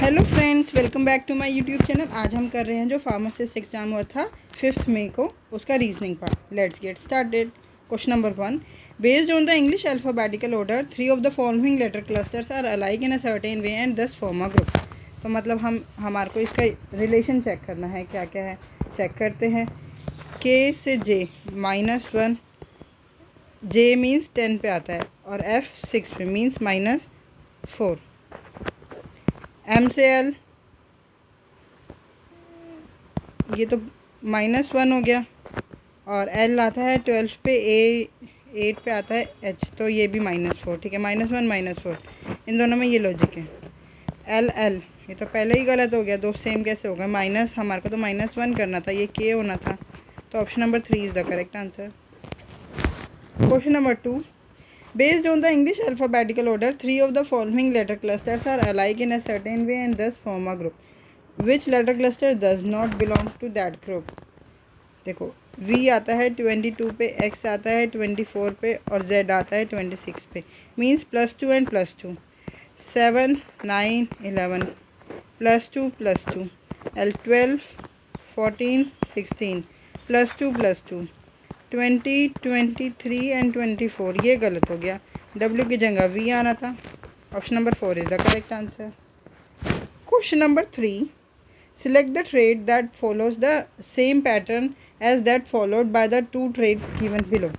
Hello friends, welcome back to my YouTube channel. आज हम कर रहे हैं जो फार्मासिस्ट एग्ज़ाम हुआ था 5 मई को, उसका reasoning part. Let's get started. Question number 1, based on the English alphabetical order 3 of the following letter clusters are alike in a certain way and thus form a group. तो मतलब हमारे को इसका रिलेशन चेक करना है, क्या क्या है चेक करते हैं। के से जे -1, जे मीन्स 10 पे आता है और एफ 6 पे मीन्स -4। एम से एल, ये तो -1 हो गया, और एल आता है 12 पे, ए 8 पे आता है एच, तो ये भी -4। ठीक है, -1 -4, इन दोनों में ये लॉजिक है। एल एल, ये तो पहले ही गलत हो गया, दो सेम कैसे होगा। माइनस, हमारे को तो -1 करना था, ये के होना था, तो option number 3 is the correct answer. Question number 2, based on the English alphabetical order 3 of the following letter clusters are alike in a certain way and thus form a group. Which letter cluster does not belong to that group. देखो, V आता है 22 पे, X आता है 24 पे और Z आता है 26 पे। मीन्स +2 एंड +2, 7 9 11, +2 L 12 14 16, +2 20 23 एंड 24, ये गलत हो गया। W की जगह V आना था। Option number 4 is the correct answer. Question number 3, select the trait that follows the same pattern as that followed by the two traits given below।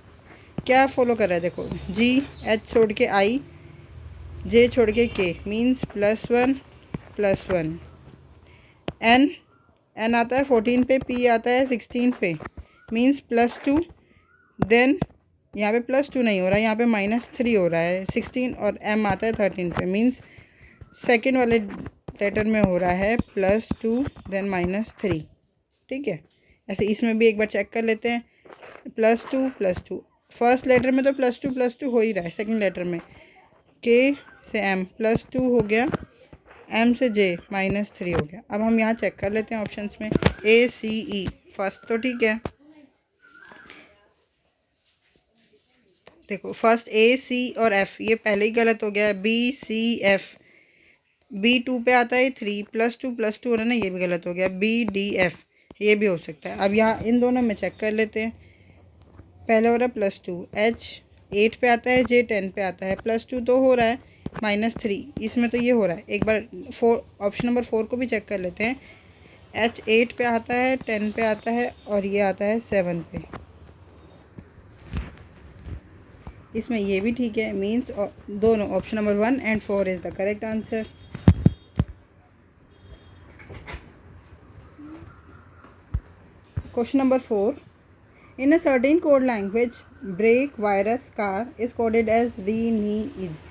क्या follow कर रहा है, देखो, G H छोड़ के I, J छोड़ के K, मीन्स +1 +1। N आता है 14 पे, P आता है 16 पे, मीन्स +2। देन यहाँ पे +2 नहीं हो रहा है, यहाँ पे -3 हो रहा है। 16 और M आता है 13 पे, मीन्स सेकेंड वाले लेटर में हो रहा है +2 देन -3। ठीक है, ऐसे इसमें भी एक बार चेक कर लेते हैं। +2 फर्स्ट लेटर में तो +2 हो ही रहा है, सेकंड लेटर में के से एम +2 हो गया, एम से जे -3 हो गया। अब हम यहाँ चेक कर लेते हैं ऑप्शंस में। ए सी ई फर्स्ट तो ठीक है, देखो फर्स्ट ए सी और एफ ये पहले ही गलत हो गया है। बी सी एफ, बी 2 पे आता है 3, +2 हो रहा है ना, ये भी गलत हो गया। बी डी एफ ये भी हो सकता है। अब यहाँ इन दोनों में चेक कर लेते हैं। पहले हो रहा है +2, एच 8 पे आता है, जे 10 पे आता है, +2 तो हो रहा है, -3 इसमें तो ये हो रहा है। एक बार ऑप्शन नंबर 4 को भी चेक कर लेते हैं। एच 8 पे आता है, 10 पे आता है और ये आता है 7 पे, इसमें ये भी ठीक है। मीन्स दोनों option number 1 and 4 is the correct answer. Question number 4. In a certain code language, break virus car is coded as reneged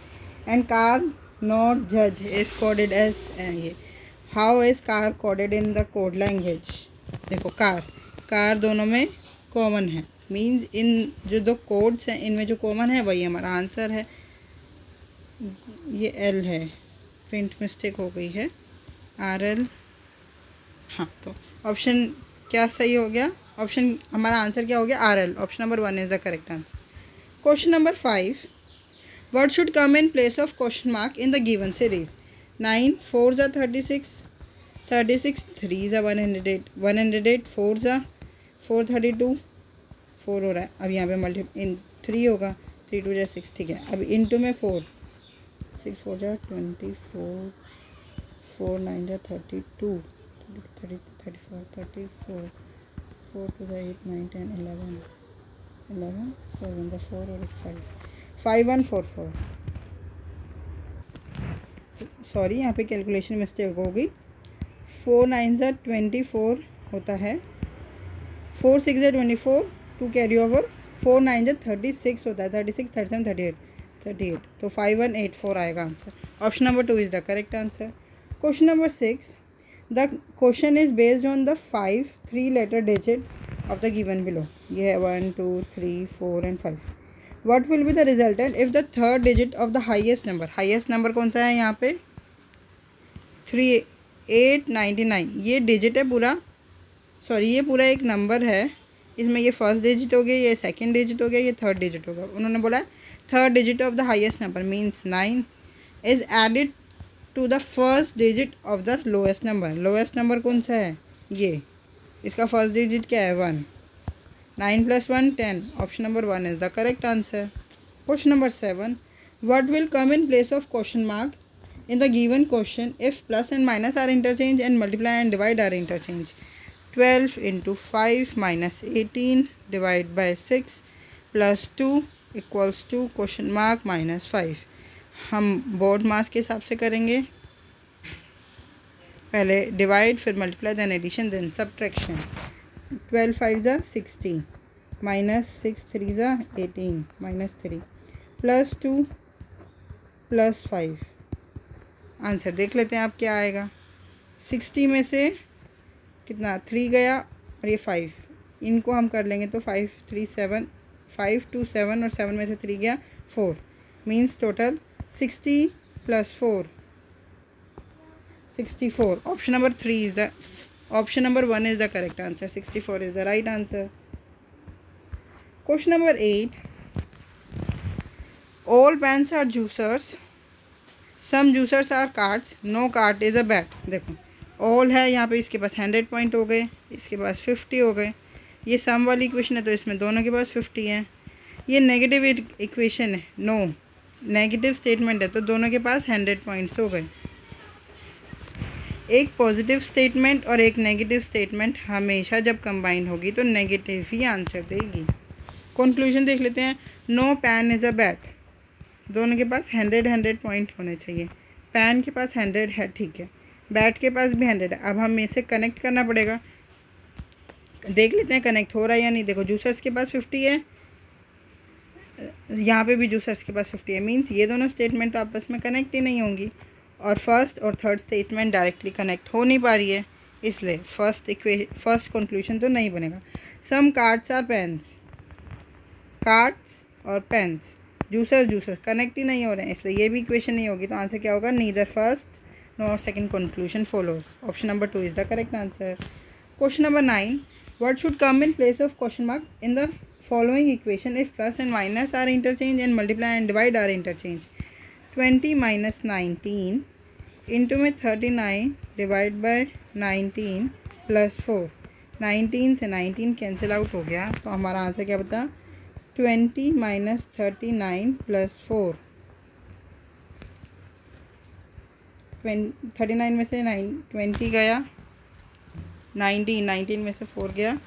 and car not judge is coded as ये। How is car coded in the code language? देखो, car दोनों में common है, means in जो दो codes हैं इनमें जो कॉमन है वही हमारा आंसर है। ये L है, प्रिंट मिस्टेक हो गई है, RL। हाँ, तो ऑप्शन क्या सही हो गया, ऑप्शन हमारा आंसर क्या हो गया, RL। Option number 1 is the correct answer. Question number 5, word should come in place of question mark in the given series. 9 4 ज़ा 36, 36 3 ज़ा 108, 108 4 ज़ा 432, 4 हो रहा है। अब यहाँ पे मल्टी इन 3 होगा, 3 2 ज़ा 6। ठीक है, अब इंटू में 4, 6 4 ज़ा 24, 4 9 ज़ा 32, 30 34 34, 4 2 ज़ा 8 9 10 11 11, 4 1 ज़ा 4 और 5 5 1 4 4। सॉरी, यहाँ पे कैलकुलेशन मिस्टेक हो गई। 4 9 ज़ा 24 होता है, 4 6 ज़ा 24, 2 कैरी ओवर, 4 9 ज़ा 36 होता है, 36 37 38, तो 5 1 8 4 आएगा answer. Option number 2 is the correct answer. Question number 6, the question is based on the 5 3-letter digit of the given below। ये है 1 2 3 4 and 5। what will be the resultant if the third digit of the highest number कौन सा है यहाँ पे, 3899, ये digit है पूरा, सॉरी ये पूरा एक नंबर है, इसमें ये फर्स्ट डिजिट हो गया, ये सेकंड डिजिट हो गया, ये थर्ड डिजिट होगा। उन्होंने बोला third digit of the highest number means 9 is added to the first digit of the lowest number. Lowest number कौन सा है? ये, इसका फर्स्ट डिजिट क्या है? 1। 9 + 1 10। Option number 1 is the correct answer. Question number 7, what will come in place of question mark in the given question if plus and minus are interchange and multiply and divide are interchange? 12 into 5 minus 18 divided by 6 plus 2 equals to question mark minus 5। हम board मास के हिसाब से करेंगे, पहले divide फिर multiply then addition then subtraction. 12 5 ज़ा 60 minus 6 3 ज़ा 18 minus 3 plus 2 plus 5। Answer देख लेते हैं आप क्या आएगा। 60 में से कितना 3 गया और ये 5, इनको हम कर लेंगे तो 5 3 7, 5 2 7 और 7 में से 3 गया 4, means total 60 + 4 64। Option number 3 is the option number 1 is the correct answer. 64 is the right answer. Question number 8, all pens are juicers, some juicers are cards, no card is a bat। देखो all है यहाँ पे, इसके पास 100 point हो गए, इसके पास 50 हो गए। ये सम वाली इक्वेशन है तो इसमें दोनों के पास 50 है। ये नेगेटिव इक्वेशन है, नो नेगेटिव स्टेटमेंट है तो दोनों के पास 100 पॉइंट्स हो गए। एक पॉजिटिव स्टेटमेंट और एक नेगेटिव स्टेटमेंट हमेशा जब कंबाइन होगी तो नेगेटिव ही आंसर देगी। कंक्लूजन देख लेते हैं। No pen is a bat, दोनों के पास 100 पॉइंट होने चाहिए। पैन के पास 100 है, ठीक है, बैट के पास भी 100 है। अब हमें इसे कनेक्ट करना पड़ेगा, देख लेते हैं कनेक्ट हो रहा है या नहीं। देखो जूसर्स के पास 50 है, यहाँ पे भी जूसर्स के पास 50 है, मीन्स ये दोनों स्टेटमेंट तो आपस में कनेक्ट ही नहीं होंगी और फर्स्ट और थर्ड स्टेटमेंट डायरेक्टली कनेक्ट हो नहीं पा रही है, इसलिए फर्स्ट कंक्लूजन तो नहीं बनेगा। सम कार्ड्स आर पेन्स, कार्ड्स और पेन्स जूसर कनेक्ट ही नहीं हो रहे हैं, इसलिए ये भी इक्वेशन नहीं होगी। तो आंसर क्या होगा? Neither first nor second conclusion follows. Option number 2 is the correct answer. Question number 9, what should come in place of question mark in the following equation if plus and minus are interchange and multiply and divide are interchange? 20 - 19 into में 39 divide by 19 + 4। 19 से 19 cancel out हो गया तो हमारा answer क्या बता? 20 - 39 + 4। 39 में से 20 गया, 19 में से 4 गया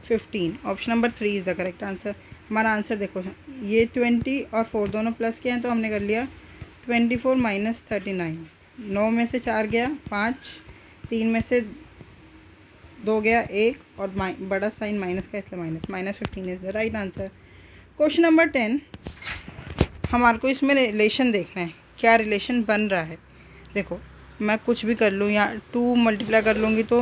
15। Option number 3 is the correct answer. हमारा आंसर देखो, ये 20 और 4 दोनों प्लस के हैं तो हमने कर लिया 24 - 39। 9 में से 4 गया 5, 3 में से 2 गया 1 और बड़ा साइन माइनस का, इसलिए -15 is the right answer. Question number 10, हमारे को इसमें रिलेशन देखना है, क्या रिलेशन बन रहा है। देखो मैं कुछ भी कर लूँ, यहाँ 2 मल्टीप्लाई कर लूँगी तो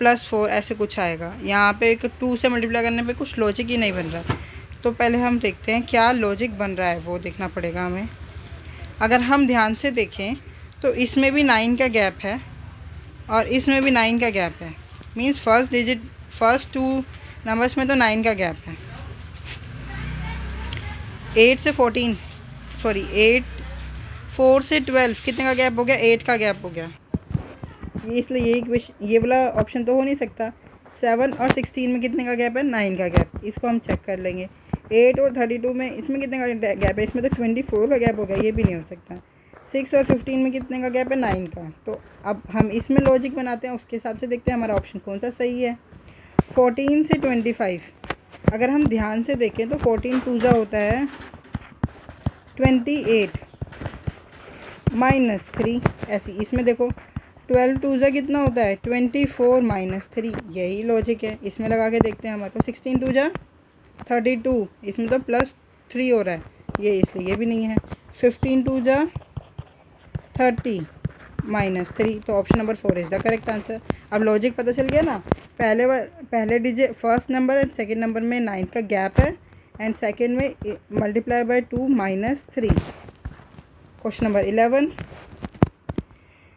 +4 ऐसे कुछ आएगा। यहाँ पे एक 2 से मल्टीप्लाई करने पे कुछ लॉजिक ही नहीं बन रहा, तो पहले हम देखते हैं क्या लॉजिक बन रहा है, वो देखना पड़ेगा हमें। अगर हम ध्यान से देखें तो इसमें भी 9 का गैप है और इसमें भी 9 का गैप है, मीन्स फर्स्ट 2 नंबर्स में तो 9 का गैप है। 8 से 14 सॉरी 4 से 12 कितने का गैप हो गया? 8 का गैप हो गया। इसलिए ये वाला ऑप्शन तो हो नहीं सकता। 7 और 16 में कितने का गैप है? 9 का गैप। इसको हम चेक कर लेंगे। 8 और 32 में इसमें कितने का गैप है? इसमें तो 24 का गैप हो गया, ये भी नहीं हो सकता। 6 और 15 में कितने का गैप है? 9 का। तो अब हम इसमें लॉजिक बनाते हैं, उसके हिसाब से देखते हैं हमारा ऑप्शन कौन सा सही है। 14 से 25 अगर हम ध्यान से देखें तो 14 2 होता है 28 -3 ऐसी। इसमें देखो 12 2 कितना होता है? 24 - 3, यही लॉजिक है। इसमें लगा के देखते हैं हमारे को। 16 2 32, इसमें तो +3 हो रहा है, ये इसलिए ये भी नहीं है। 15 2 30 -3, तो option number 4 is the correct answer. अब लॉजिक पता चल गया ना। पहले digit first number and second number में 9 का गैप है एंड सेकेंड में multiply by 2 -3। Question number 11,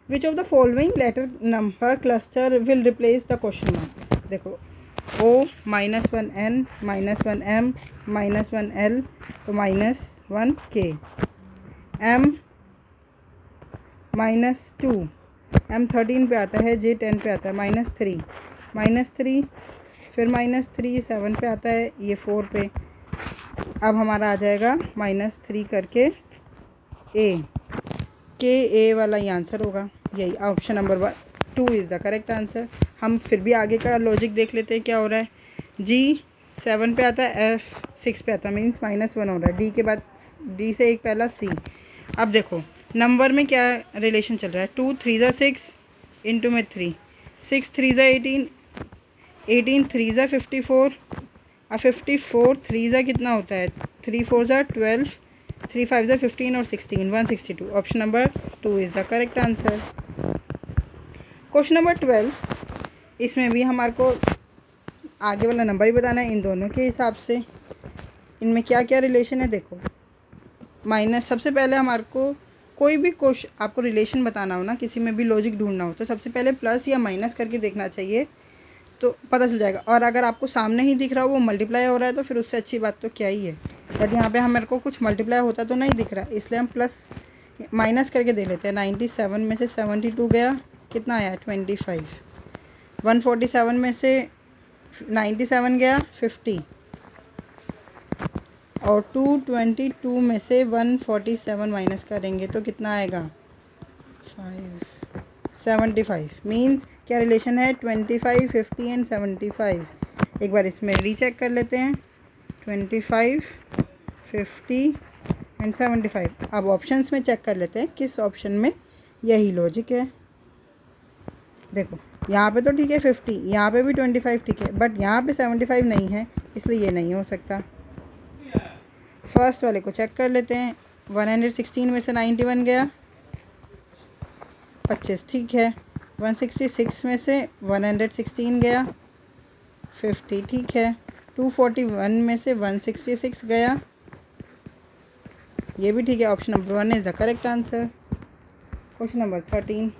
which of the following letter number cluster will replace the question mark? देखो O -1N -1M -1L तो -1K, M -2, M 13 पे आता है, J 10 पे आता है, -3, फिर -3 7 पे आता है, ये 4 पे। अब हमारा आ जाएगा -3 करके A वाला ही आंसर होगा, यही option number 2 is the correct answer. हम फिर भी आगे का लॉजिक देख लेते हैं क्या हो रहा है। G 7 पे आता है, F 6 पे आता है, मीन्स -1 हो रहा है। D के बाद D से एक पहला C। अब देखो नंबर में क्या रिलेशन चल रहा है, 2 3 ज़ा 6 इंटू में 3, 6 3 ज़ा 18, 18 3 ज़ा 54, अब 54 3 ज़ा कितना होता है, 3 4 ज़ा 12, 3 5 ज़ा 15 और 16 162। Option number 2 is the correct answer. Question number 12, इसमें भी हमारे को आगे वाला नंबर ही बताना है इन दोनों के हिसाब से। इनमें क्या क्या रिलेशन है देखो। माइनस, सबसे पहले हमारे को कोई भी क्वेश्चन आपको रिलेशन बताना हो ना, किसी में भी लॉजिक ढूंढना हो, तो सबसे पहले प्लस या माइनस करके देखना चाहिए, तो पता चल जाएगा। और अगर आपको सामने ही दिख रहा हो वो मल्टीप्लाई हो रहा है तो फिर उससे अच्छी बात तो क्या ही है। बट यहाँ पे हमारे को कुछ मल्टीप्लाई होता तो नहीं दिख रहा, इसलिए हम प्लस माइनस करके देख लेते हैं। 97 में से 72 गया, कितना आया 25। 147 में से 97 गया 50, और 222 में से 147 माइनस करेंगे तो कितना आएगा 75। मीन्स क्या रिलेशन है, 25 50 एंड 75। एक बार इसमें रीचेक कर लेते हैं, 25 50 एंड 75। अब ऑप्शंस में चेक कर लेते हैं किस ऑप्शन में यही लॉजिक है। देखो यहाँ पे तो ठीक है 50, यहाँ पे भी 25 ठीक है, बट यहाँ पे 75 नहीं है, इसलिए ये नहीं हो सकता। फर्स्ट वाले को चेक कर लेते हैं। 116 में से 91 गया 25 ठीक है। 166 में से 116 गया 50 ठीक है। 241 में से 166 गया, ये भी ठीक है। Option number 1 is the correct answer. Question number 13,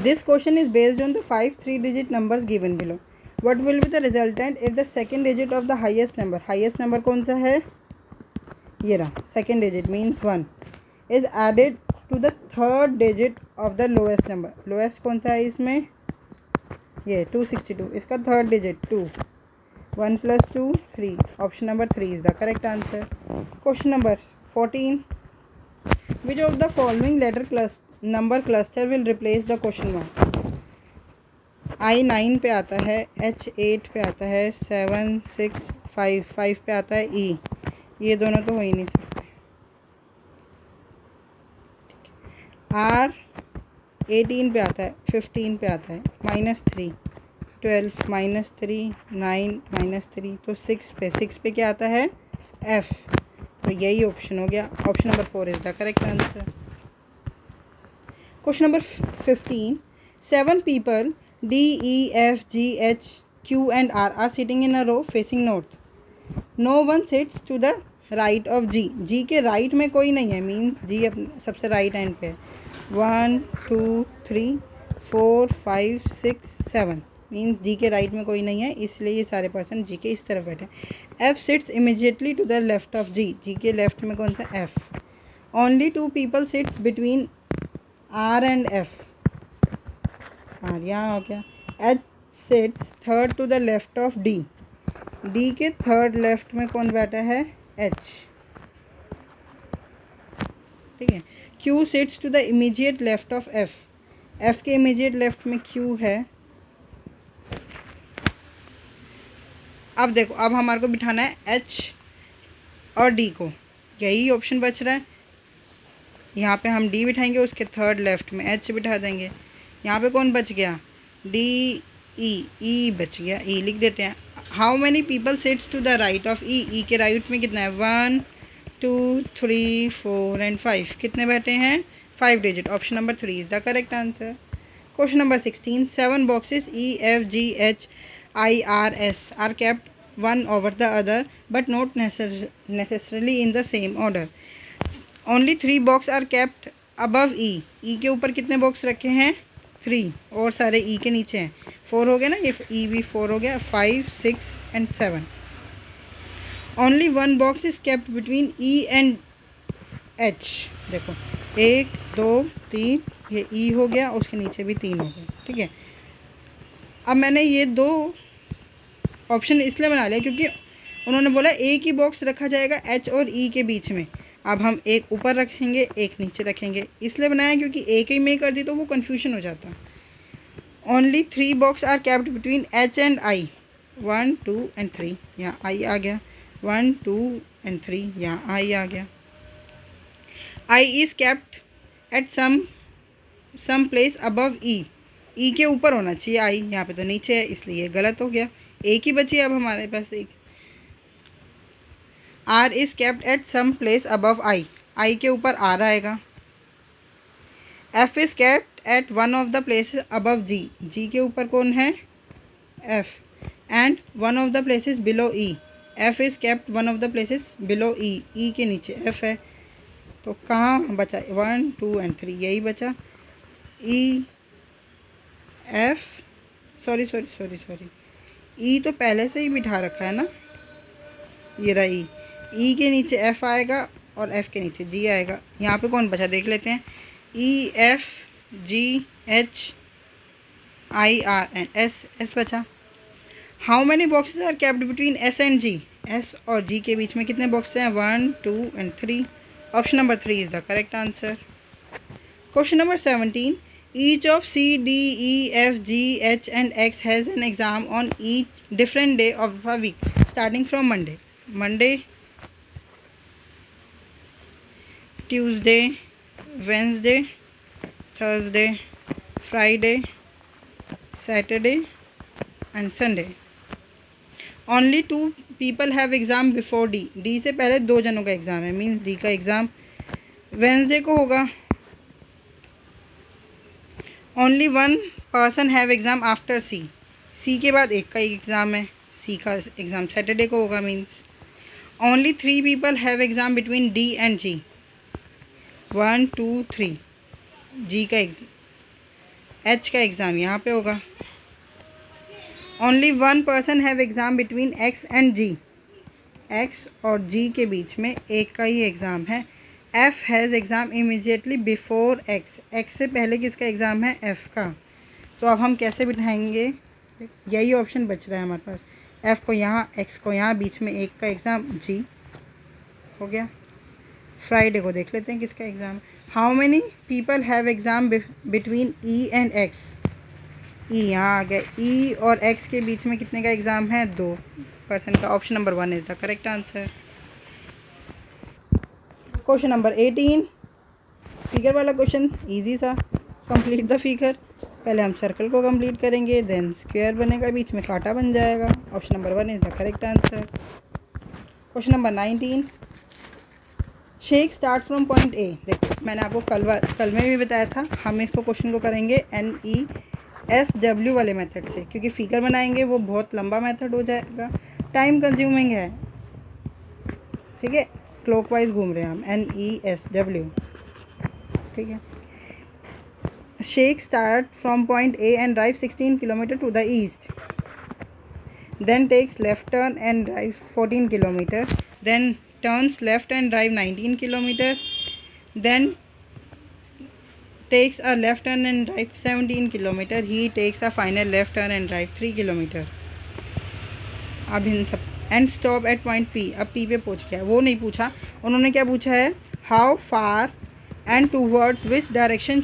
this question is based on the 5 3-digit numbers given below. What will be the resultant if the second digit of the highest number, highest number कौन सा है, ये रहा second digit means 1, is added to the third digit of the lowest number. lowest कौन सा है इसमें, ये 262, इसका third digit 2, 1 + 2 3। Option number 3 is the correct answer. Question number 14, which of the following letter number cluster will replace the question mark. I 9 पे आता है, H 8 पे आता है, 7 6 5 पे आता है, E, ये दोनों तो हो ही नहीं सकते। R 18 पे आता है, 15 पे आता है, -3 12 -3 9 -3, तो 6 पे क्या आता है, F, तो यही ऑप्शन हो गया। Option number 4 is the correct answer. Question number 15, 7 people D E F G H Q and R are sitting in a row facing north. No one sits to the right of G. G के right में कोई नहीं है, means G अपने सबसे right and पे है। 1 2 3 4 5 6 7, means G के राइट में कोई नहीं है, इसलिए ये सारे पर्सन G के इस तरफ बैठे। F sits immediately to the left of G. G के लेफ्ट में कौन सा, F. Only 2 people sits between R and F. R यहाँ हो गया। H sits third to the left of D. D के थर्ड लेफ्ट में कौन बैठा है, H, ठीक है। Q sits to the immediate left of F. F के immediate लेफ्ट में Q है। अब देखो, अब हमारे को बिठाना है H और D को, यही ऑप्शन बच रहा है। यहाँ पे हम D बिठाएंगे, उसके थर्ड लेफ्ट में H बिठा देंगे। यहाँ पे कौन बच गया, D E बच गया, E लिख देते हैं। How many people sits to the right of E, E के राइट में कितना है, 1 2 3 4 एंड 5, कितने बैठे हैं, 5 digit. Option number 3 is the correct answer. Question number 16, 7 boxes E F G H I R S are kept one over the other but not necessarily in the same order. Only 3 boxes are kept above E. E के ऊपर कितने box रखे हैं, 3, और सारे E के नीचे हैं। 4 हो गया ना, ये E भी 4 हो गया, 5 6 and 7। Only 1 box is kept between E and H. देखो 1 2 3, ये ई हो गया, उसके नीचे भी 3 हो गए, ठीक है। अब मैंने ये 2 ऑप्शन इसलिए बना लिया क्योंकि उन्होंने बोला एक ही बॉक्स रखा जाएगा एच और ई के बीच में। अब हम एक ऊपर रखेंगे, एक नीचे रखेंगे, इसलिए बनाया क्योंकि एक ही में कर दी तो वो कन्फ्यूजन हो जाता। Only 3 box are kept between H and I, 1 2 and 3, यहाँ आई आ गया, 1 2 एंड 3, यहाँ आई आ गया। I is kept at some place above E, E के ऊपर होना चाहिए आई, यहाँ पे तो नीचे है इसलिए गलत हो गया, एक ही बची अब हमारे पास एक। R is kept at some place above I के ऊपर आर आएगा। F is kept at one of the places above G के ऊपर कौन है, F, and one of the places below E, F is kept one of the places below E के नीचे F है। तो कहाँ बचा, 1 2 एंड 3, यही बचा। ई एफ, सॉरी, ई तो पहले से ही बिठा रखा है ना, ये रहा ई के नीचे एफ आएगा और एफ के नीचे जी आएगा। यहाँ पे कौन बचा देख लेते हैं, E F G H I R and S बचा। How many boxes are kept between S and G, S और जी के बीच में कितने बॉक्स हैं, 1 2 and 3। Option number 3 is the correct answer. Question number 17, each of C, D, E, F, G, H and X has an exam on each different day of a week starting from Monday, Tuesday, Wednesday, Thursday, Friday, Saturday and Sunday. Only 2 people have exam before D, D से पहले 2 जनों का exam है, means D का exam Wednesday को होगा। Only 1 person have exam after C, C के बाद एक का ही एग्ज़ाम है, सी का एग्ज़ाम सैटरडे को होगा। Means only 3 people have exam between D and G, 1 2 3, G का एच का एग्ज़ाम यहाँ पे होगा। Only 1 person have exam between X and G, X और जी के बीच में एक का ही एग्ज़ाम है। F has exam immediately before X, X से पहले किसका एग्ज़ाम है, एफ़ का। तो अब हम कैसे बिठाएंगे, यही ऑप्शन बच रहा है हमारे पास, एफ़ को यहाँ, एक्स को यहाँ, बीच में एक का एग्ज़ाम जी हो गया। फ्राइडे को देख लेते हैं किसका exam. How many people have exam between E and X, E यहाँ आ गया, ई और एक्स के बीच में कितने का एग्ज़ाम है, 2 पर्सन का। Option number 1 is the correct answer. Question number 18, figure वाला क्वेश्चन इजी सा। कंप्लीट द फिगर, पहले हम सर्कल को कंप्लीट करेंगे, देन स्क्वायर बनेगा, बीच में कांटा बन जाएगा। Option number 1 is the correct answer. Question number 19, shake start from point ए। देखो मैंने आपको कल में भी बताया था, हम इसको क्वेश्चन को करेंगे NESW वाले मेथड से, क्योंकि फिगर बनाएंगे वो बहुत लंबा मेथड हो जाएगा, टाइम कंज्यूमिंग है, ठीक है। क्लॉकवाइज घूम रहे हैं हम, NESW, ठीक है। Shake start from point A and drive 16 kilometre to the east, then takes left turn and drive 14 kilometre, then turns left and drive 19 kilometre, then takes a left turn and drive 17 kilometer. He takes a final left turn and drive 3 kilometer. अब इन सब and stop at point P, अब P पे पहुंच गया। वो नहीं पूछा, उन्होंने क्या पूछा है, how far and towards which direction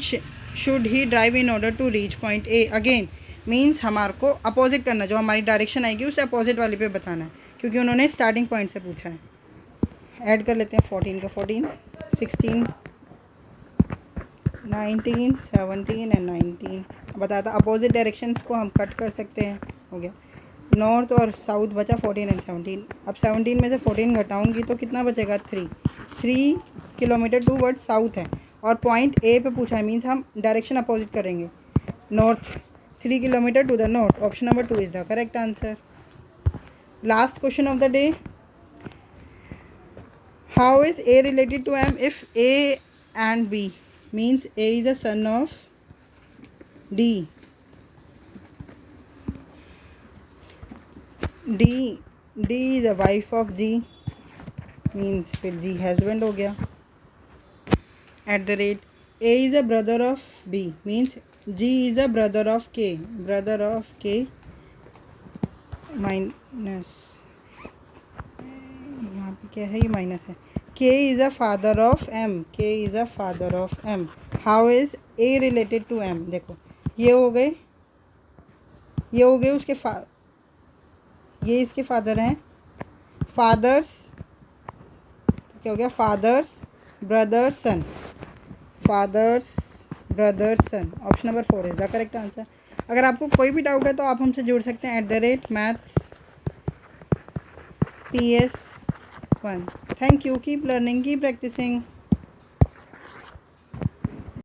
should he drive in order to reach point A. Again means हमारे को अपोजिट करना, जो हमारी डायरेक्शन आएगी उसे अपोजिट वाले पे बताना है, क्योंकि उन्होंने स्टार्टिंग पॉइंट से पूछा है। ऐड कर लेते हैं 14 का 14, 16 19 17 एंड 19। बताता अपोजिट डायरेक्शंस को हम कट कर सकते हैं, हो गया। नॉर्थ और साउथ बचा 14 एंड 17। अब 17 में से 14 घटाऊंगी तो कितना बचेगा, 3 किलोमीटर टू वर्ड साउथ है, और पॉइंट ए पे पूछा है, मीन्स हम डायरेक्शन अपोजिट करेंगे, north, 3 kilometre to the north. Option number 2 is the correct answer. Last question of the day, how is A related to M if A and B, means A is a son of D, D is a wife of G, means फिर G husband हो गया। at the rate. A is a brother of B means G is a brother of K. Brother of K minus, यहाँ पे क्या है, ये minus है. K is a father of M. K is a father of M. How is A related to M? देखो ये हो गए, ये हो गए उसके ये इसके फादर हैं. फादर्स क्या हो गया, father's brother son. Father's brother son. Option number 4 is the correct answer. अगर आपको कोई भी डाउट है तो आप हमसे जुड़ सकते हैं @maths PS1. Thank you. Keep learning, keep practising.